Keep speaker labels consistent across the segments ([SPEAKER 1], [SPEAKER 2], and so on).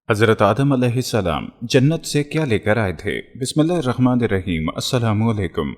[SPEAKER 1] حضرت آدم علیہ السلام جنت سے کیا لے کر آئے تھے؟ بسم اللہ الرحمن الرحیم۔ السلام علیکم۔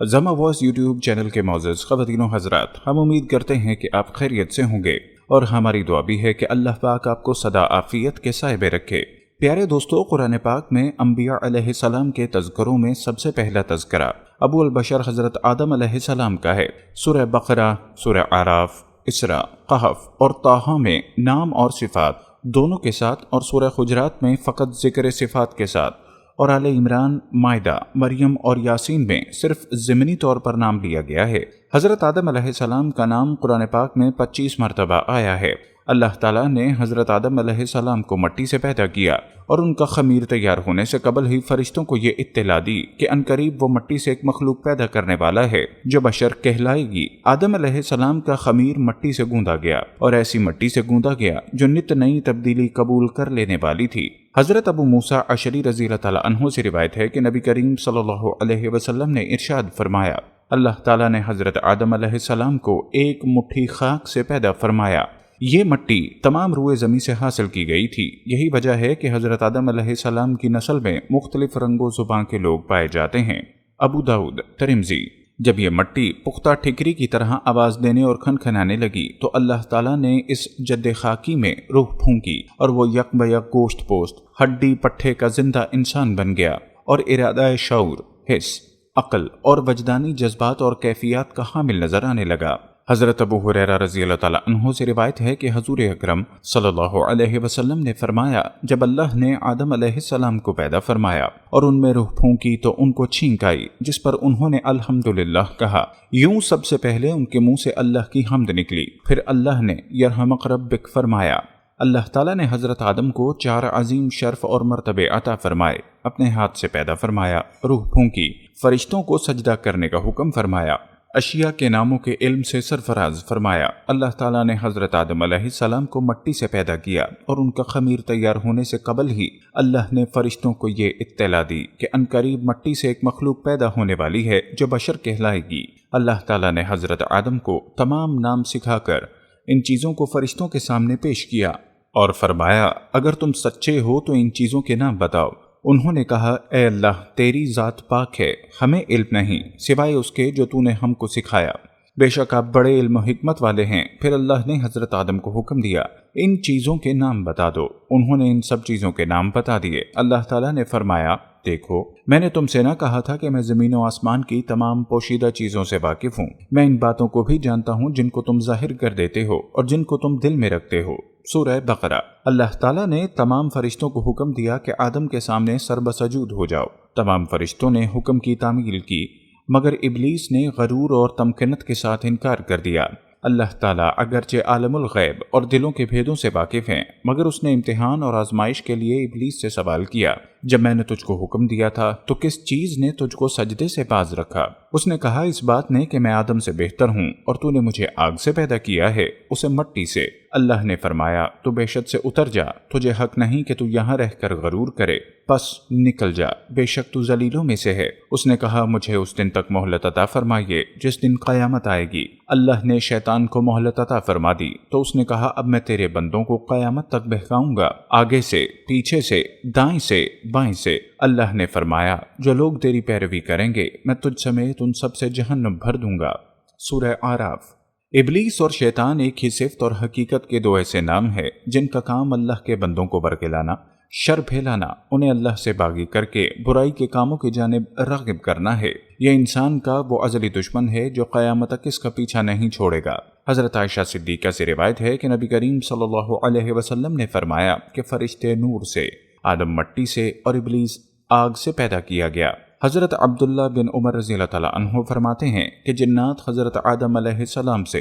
[SPEAKER 1] زما وائس یوٹیوب چینل کے معزز خواتین و حضرات، ہم امید کرتے ہیں کہ آپ خیریت سے ہوں گے اور ہماری دعا بھی ہے کہ اللہ پاک آپ کو سدا عافیت کے سائے میں رکھے۔ پیارے دوستو، قرآن پاک میں انبیاء علیہ السلام کے تذکروں میں سب سے پہلا تذکرہ ابو البشر حضرت آدم علیہ السلام کا ہے۔ سورہ بقرہ، سورہ اعراف، اسراء، قہف اور طٰہٰ میں نام اور صفات دونوں کے ساتھ، اور سورہ حجرات میں فقط ذکر صفات کے ساتھ، اور آل عمران، مائدہ، مریم اور یاسین میں صرف ضمنی طور پر نام لیا گیا ہے۔ حضرت آدم علیہ السلام کا نام قرآن پاک میں 25 مرتبہ آیا ہے۔ اللہ تعالیٰ نے حضرت آدم علیہ السلام کو مٹی سے پیدا کیا اور ان کا خمیر تیار ہونے سے قبل ہی فرشتوں کو یہ اطلاع دی کہ عنقریب وہ مٹی سے ایک مخلوق پیدا کرنے والا ہے جو بشر کہلائے گی۔ آدم علیہ السلام کا خمیر مٹی سے گوندا گیا اور ایسی مٹی سے گوندا گیا جو نت نئی تبدیلی قبول کر لینے والی تھی۔ حضرت ابو موسیٰ اشعری رضی اللہ تعالیٰ عنہ سے روایت ہے کہ نبی کریم صلی اللہ علیہ وسلم نے ارشاد فرمایا، اللہ تعالیٰ نے حضرت آدم علیہ السلام کو ایک مٹھی خاک سے پیدا فرمایا۔ یہ مٹی تمام روئے زمین سے حاصل کی گئی تھی۔ یہی وجہ ہے کہ حضرت آدم علیہ السلام کی نسل میں مختلف رنگ و زبان کے لوگ پائے جاتے ہیں۔ ابو داؤد، ترمذی۔ جب یہ مٹی پختہ ٹھکری کی طرح آواز دینے اور کھنکھنانے لگی تو اللہ تعالیٰ نے اس جد خاکی میں روح پھونکی اور وہ یک بیک گوشت پوست، ہڈی پٹھے کا زندہ انسان بن گیا، اور ارادہ شعور، حس، عقل اور وجدانی جذبات اور کیفیات کا حامل نظر آنے لگا۔ حضرت ابو ہریرہ رضی اللہ تعالیٰ عنہ سے روایت ہے کہ حضور اکرم صلی اللہ علیہ وسلم نے فرمایا، جب اللہ نے آدم علیہ السلام کو پیدا فرمایا اور ان میں روح پھونکی تو ان کو چھینک آئی، جس پر انہوں نے الحمدللہ کہا۔ یوں سب سے پہلے ان کے منہ سے اللہ کی حمد نکلی، پھر اللہ نے یرحمک ربک فرمایا۔ اللہ تعالیٰ نے حضرت آدم کو 4 عظیم شرف اور مرتبے عطا فرمائے، اپنے ہاتھ سے پیدا فرمایا، روح پھونکی، فرشتوں کو سجدہ کرنے کا حکم فرمایا، اشیاء کے ناموں کے علم سے سرفراز فرمایا۔ اللہ تعالیٰ نے حضرت آدم علیہ السلام کو مٹی سے پیدا کیا اور ان کا خمیر تیار ہونے سے قبل ہی اللہ نے فرشتوں کو یہ اطلاع دی کہ عنقریب مٹی سے ایک مخلوق پیدا ہونے والی ہے جو بشر کہلائے گی۔ اللہ تعالیٰ نے حضرت آدم کو تمام نام سکھا کر ان چیزوں کو فرشتوں کے سامنے پیش کیا اور فرمایا، اگر تم سچے ہو تو ان چیزوں کے نام بتاؤ۔ انہوں نے کہا، اے اللہ، تیری ذات پاک ہے، ہمیں علم نہیں سوائے اس کے جو تو نے ہم کو سکھایا، بے شک آپ بڑے علم و حکمت والے ہیں۔ پھر اللہ نے حضرت آدم کو حکم دیا، ان چیزوں کے نام بتا دو۔ انہوں نے ان سب چیزوں کے نام بتا دیے۔ اللہ تعالیٰ نے فرمایا، دیکھو، میں نے تم سے نہ کہا تھا کہ میں زمین و آسمان کی تمام پوشیدہ چیزوں سے واقف ہوں؟ میں ان باتوں کو بھی جانتا ہوں جن کو تم ظاہر کر دیتے ہو اور جن کو تم دل میں رکھتے ہو۔ سورہ بقرہ۔ اللہ تعالیٰ نے تمام فرشتوں کو حکم دیا کہ آدم کے سامنے سر بسجود ہو جاؤ۔ تمام فرشتوں نے حکم کی تعمیل کی، مگر ابلیس نے غرور اور تمکنت کے ساتھ انکار کر دیا۔ اللہ تعالیٰ اگرچہ عالم الغیب اور دلوں کے بھیدوں سے واقف ہیں، مگر اس نے امتحان اور آزمائش کے لیے ابلیس سے سوال کیا، جب میں نے تجھ کو حکم دیا تھا تو کس چیز نے تجھ کو سجدے سے باز رکھا؟ اس نے کہا، اس بات نے کہ میں آدم سے بہتر ہوں اور تو نے مجھے آگ سے پیدا کیا ہے، اسے مٹی سے۔ اللہ نے فرمایا، تو بے شک سے اتر جا، تجھے حق نہیں کہ تو یہاں رہ کر غرور کرے، پس نکل جا، بے شک تو ذلیلوں میں سے ہے۔ اس نے کہا، مجھے اس دن تک مہلت عطا فرمائیے جس دن قیامت آئے گی۔ اللہ نے شیطان کو مہلت عطا فرما دی تو اس نے کہا، اب میں تیرے بندوں کو قیامت تک بہکاؤں گا، آگے سے، پیچھے سے، دائیں سے، بائیں سے۔ اللہ نے فرمایا، جو لوگ تیری پیروی کریں گے میں تجھ سمیت ان سب سے جہنم بھر دوں گا۔ سورہ اعراف۔ ابلیس اور شیطان ایک ہی صفت اور حقیقت کے 2 ایسے نام ہیں جن کا کام اللہ کے بندوں کو برگلانا، شر پھیلانا، انہیں اللہ سے باغی کر کے برائی کے کاموں کی جانب راغب کرنا ہے۔ یہ انسان کا وہ ازلی دشمن ہے جو قیامت تک اس کا پیچھا نہیں چھوڑے گا۔ حضرت عائشہ صدیقہ سے روایت ہے کہ نبی کریم صلی اللہ علیہ وسلم نے فرمایا کہ فرشتے نور سے، آدم مٹی سے اور ابلیس آگ سے پیدا کیا گیا۔ حضرت عبداللہ بن عمر رضی اللہ تعالیٰ عنہ فرماتے ہیں کہ جنات حضرت آدم علیہ السلام سے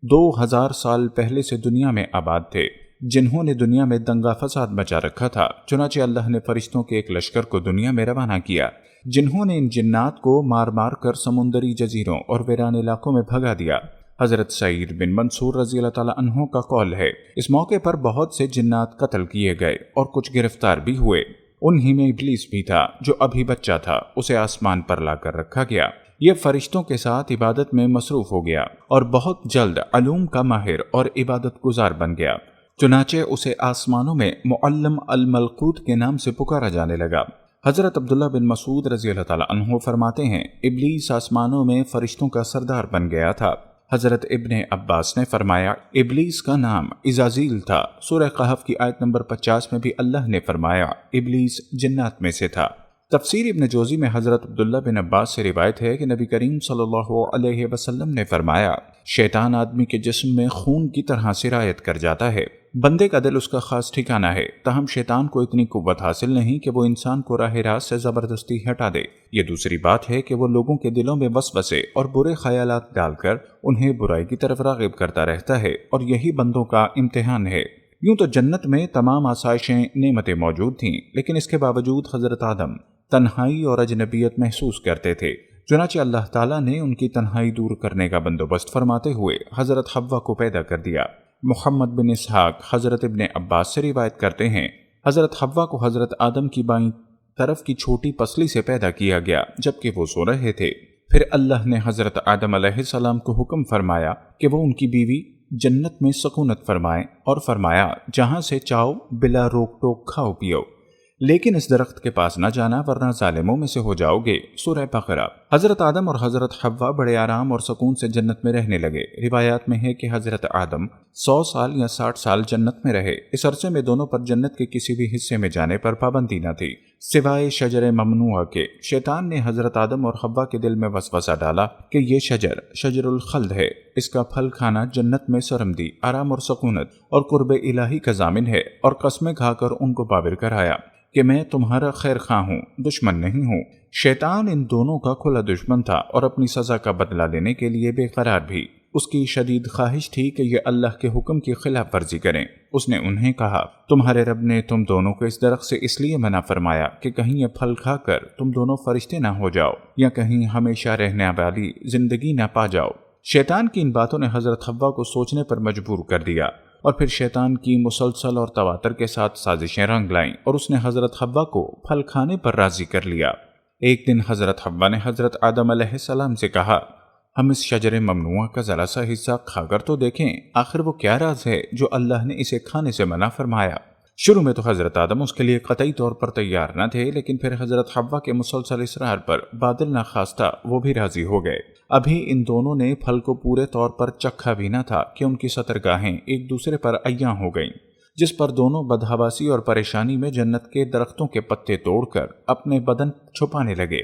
[SPEAKER 1] 2000 سال پہلے سے دنیا میں آباد تھے، جنہوں نے دنیا میں دنگا فساد مچا رکھا تھا۔ چنانچہ اللہ نے فرشتوں کے ایک لشکر کو دنیا میں روانہ کیا، جنہوں نے ان جنات کو مار مار کر سمندری جزیروں اور ویران علاقوں میں بھگا دیا۔ حضرت سعید بن منصور رضی اللہ تعالیٰ عنہ کا قول ہے، اس موقع پر بہت سے جنات قتل کیے گئے اور کچھ گرفتار بھی ہوئے۔ انہی میں ابلیس بھی تھا جو ابھی بچہ تھا، اسے آسمان پر لا کر رکھا گیا۔ یہ فرشتوں کے ساتھ عبادت میں مصروف ہو گیا اور بہت جلد علوم کا ماہر اور عبادت گزار بن گیا۔ चुनाचे उसे आसमानों में मुअल्लम अल-मलकूत के नाम से पुकारा जाने लगा। हज़रत अब्दुल्ला बिन मसूद रज़ी अल्लाह ताला अन्हु फरमाते हैं, इब्लीस आसमानों में फरिश्तों का सरदार बन गया था। हज़रत इब्ने अब्बास ने फरमाया, इब्लीस का नाम इज़ाज़ील था। सूरह कहफ की आयत नंबर 50 में भी अल्लाह ने फरमाया, इब्लीस जिन्नात में से था। तफसीर इब्न जोज़ी में हज़रत अब्दुल्ला बिन अब्बास से रिवायत है कि नबी करीम सल्लल्लाहु अलैहि वसल्लम ने फरमाया, शैतान आदमी के जिस्म में खून की तरह सिरायत कर जाता है। बंदे का दिल उसका खास ठिकाना है, ताहम शैतान को इतनी कुव्वत हासिल नहीं कि वो इंसान को राह रास्त से ज़बरदस्ती हटा दे। ये दूसरी बात है कि वो लोगों के दिलों में वसवसे और बुरे ख्यालात डालकर उन्हें बुराई की तरफ राग़िब करता रहता है, और यही बंदों का इम्तिहान है। यूं तो जन्नत में तमाम आसाइशें नेमतें मौजूद थीं, लेकिन इसके बावजूद हज़रत आदम तन्हाई और अजनबियत महसूस करते थे। चुनांचे अल्लाह ताला ने उनकी तन्हाई दूर करने का बंदोबस्त फरमाते हुए हज़रत हव्वा को पैदा कर दिया। मुहम्मद बिन इसहाक हज़रत इब्ने अब्बास से रिवायत करते हैं, हज़रत हव्वा को हज़रत आदम की बाईं तरफ की छोटी पसली से पैदा किया गया जबकि वो सो रहे थे। फिर अल्लाह ने हज़रत आदम अलैहिस्सलाम को हुक्म फरमाया कि वो उनकी बीवी जन्नत में सकूनत फरमाएं, और फरमाया, जहाँ से चाहो बिला रोक टोक खाओ पियो, लेकिन इस दरख्त के पास न जाना वरना जालिमों में से हो जाओगे। सूरह बकरा। हज़रत आदम और हज़रत हव्वा बड़े आराम और सुकून से जन्नत में रहने लगे। रिवायात में है कि हज़रत आदम 100 साल या 60 साल जन्नत में रहे। इस अरसे में दोनों पर जन्नत के किसी भी हिस्से में जाने पर पाबंदी न थी सिवाय शजर ममनुआ के। शैतान ने हज़रत आदम और हव्वा के दिल में वसवसा डाला कि ये शजर शजरुल खल्द है, इसका फल खाना जन्नत में सरमदी, आराम और सकूनत और कुर्ब इलाही का जामिन है, और कस्में खाकर उनको पाबिर कराया कि मैं तुम्हारा खैर खां हूँ, दुश्मन नहीं हूँ। शैतान इन दोनों का खुला दुश्मन था और अपनी सज़ा का बदला लेने के लिए बेकरार भी। उसकी शदीद ख्वाहिश थी कि ये अल्लाह के हुक्म की खिलाफ वर्जी करें। उसने उन्हें कहा, तुम्हारे रब ने तुम दोनों को इस दरख्त से इसलिए मना फरमाया कि कहीं ये फल खाकर तुम दोनों फरिश्ते ना हो जाओ या कहीं हमेशा रहने वाली जिंदगी ना पा जाओ। शैतान की इन बातों ने हज़रत हव्वा को सोचने पर मजबूर कर दिया, और फिर शैतान की मुसलसल और तवातर के साथ साजिशें रंग लाईं और उसने हज़रत हव्वा को फल खाने पर राज़ी कर लिया। एक दिन हज़रत हव्वा ने हज़रत आदम अलैहिस्सलाम से कहा, हम इस शजर ममनुआ का ज़रा सा हिस्सा खाकर तो देखें, आखिर वो क्या राज है जो अल्लाह ने इसे खाने से मना फरमाया। शुरू में तो हज़रत आदम उसके लिए कतई तौर पर तैयार न थे, लेकिन फिर हज़रत हव्वा के मुसलसल इसरार पर बादल न खास्ता वो भी राज़ी हो गए। अभी इन दोनों ने फल को पूरे तौर पर चखा भी न था कि उनकी सतरगाहें एक दूसरे पर अय्यां हो गईं, जिस पर दोनों बदहवासी और परेशानी में जन्नत के दरख्तों के पत्ते तोड़कर अपने बदन छुपाने लगे।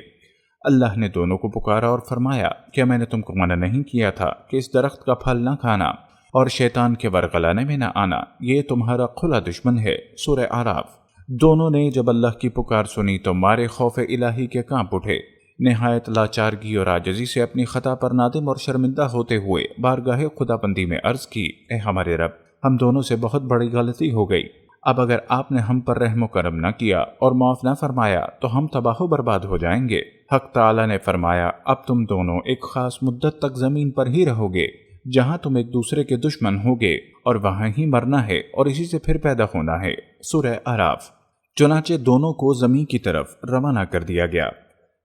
[SPEAKER 1] अल्लाह ने दोनों को पुकारा और फरमाया, क्या मैंने तुमको मना नहीं किया था कि इस दरख्त का फल न खाना और शैतान के वरगलाने में न आना, ये तुम्हारा खुला दुश्मन है। सूरह आराफ। दोनों ने जब अल्लाह की पुकार सुनी तो मारे खौफ इलाही के कांप उठे। निहायत लाचारगी और आजिज़ी से अपनी खता पर नादिम और शर्मिंदा होते हुए बारगाहे खुदाबंदी में अर्ज की, ए हमारे रब, हम दोनों से बहुत बड़ी गलती हो गई। अब अगर आपने हम पर रहम करम न किया और माफ़ न फरमाया तो हम तबाह बर्बाद हो जाएंगे। हक ताला ने फरमाया, अब तुम दोनों एक खास मुद्दत तक ज़मीन पर ही रहोगे जहाँ तुम एक दूसरे के दुश्मन होगे, और वहाँ ही मरना है और इसी से फिर पैदा होना है। सूरह आराफ। चुनांचे दोनों को ज़मीन की तरफ रवाना कर दिया गया।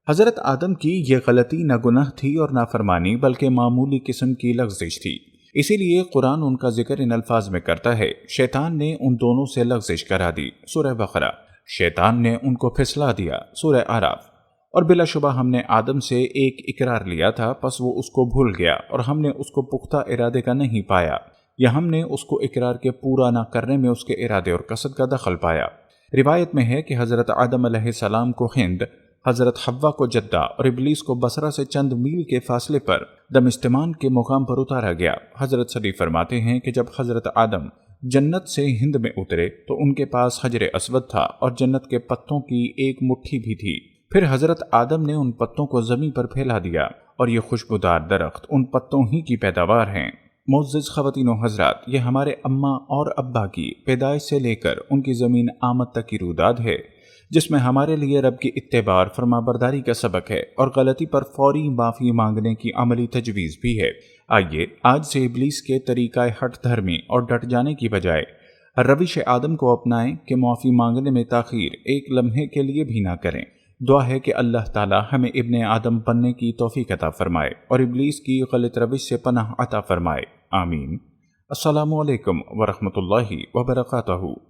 [SPEAKER 1] हज़रत आदम की यह गलती न गुनाह थी और ना फरमानी, बल्कि मामूली किस्म की लग़ज़िश थी। इसीलिए कुरान उनका जिक्र इन अल्फाज में करता है, शैतान ने उन दोनों से लग़ज़िश करा दी। सूरह बकरा। शैतान ने उनको फिसला दिया। सूरह आराफ। और बिलाशुबा हमने आदम से एक इकरार लिया था, बस वो उसको भूल गया और हमने उसको पुख्ता इरादे का नहीं पाया, या हमने उसको इकरार के पूरा ना करने में उसके इरादे और कसद का दखल पाया। रिवायत में है कि हज़रत आदम अलैहिस्सलाम को हिंद, हज़रत हव्वा को जद्दा और इब्लीस को बसरा से चंद मील के फासले पर दमिश्तमान के मुकाम पर उतारा गया। हज़रत सदी फरमाते हैं कि जब हज़रत आदम जन्नत से हिंद में उतरे तो उनके पास हजर अस्वद था और जन्नत के पत्तों की एक मुट्ठी भी थी। फिर हज़रत आदम ने उन पत्तों को ज़मीन पर फैला दिया और ये खुशबूदार दरख्त उन पत्तों ही की पैदावार हैं। मुअज़्ज़िज़ ख़वातीनो हज़रात, ये हमारे अम्मा और अब्बा की पैदाइश से लेकर उनकी ज़मीन आमद तक की रूदाद है, जिसमें हमारे लिए रब की इत्तेबार फरमाबरदारी का सबक है और गलती पर फौरी माफ़ी मांगने की अमली तजवीज़ भी है। आइए आज से इब्लीस के तरीक़ाए हट धर्मी और डट जाने की बजाय रविश आदम को अपनाएं कि माफ़ी मांगने में ताख़ीर एक लम्हे के लिए भी ना करें। दुआ है कि अल्लाह ताला हमें इब्ने आदम बनने की तौफ़ीक़ अता फ़रमाए और इब्लीस की गलत रविश से पनाह अता फ़रमाए। आमीन। السلام علیکم ورحمۃ اللہ وبرکاتہ۔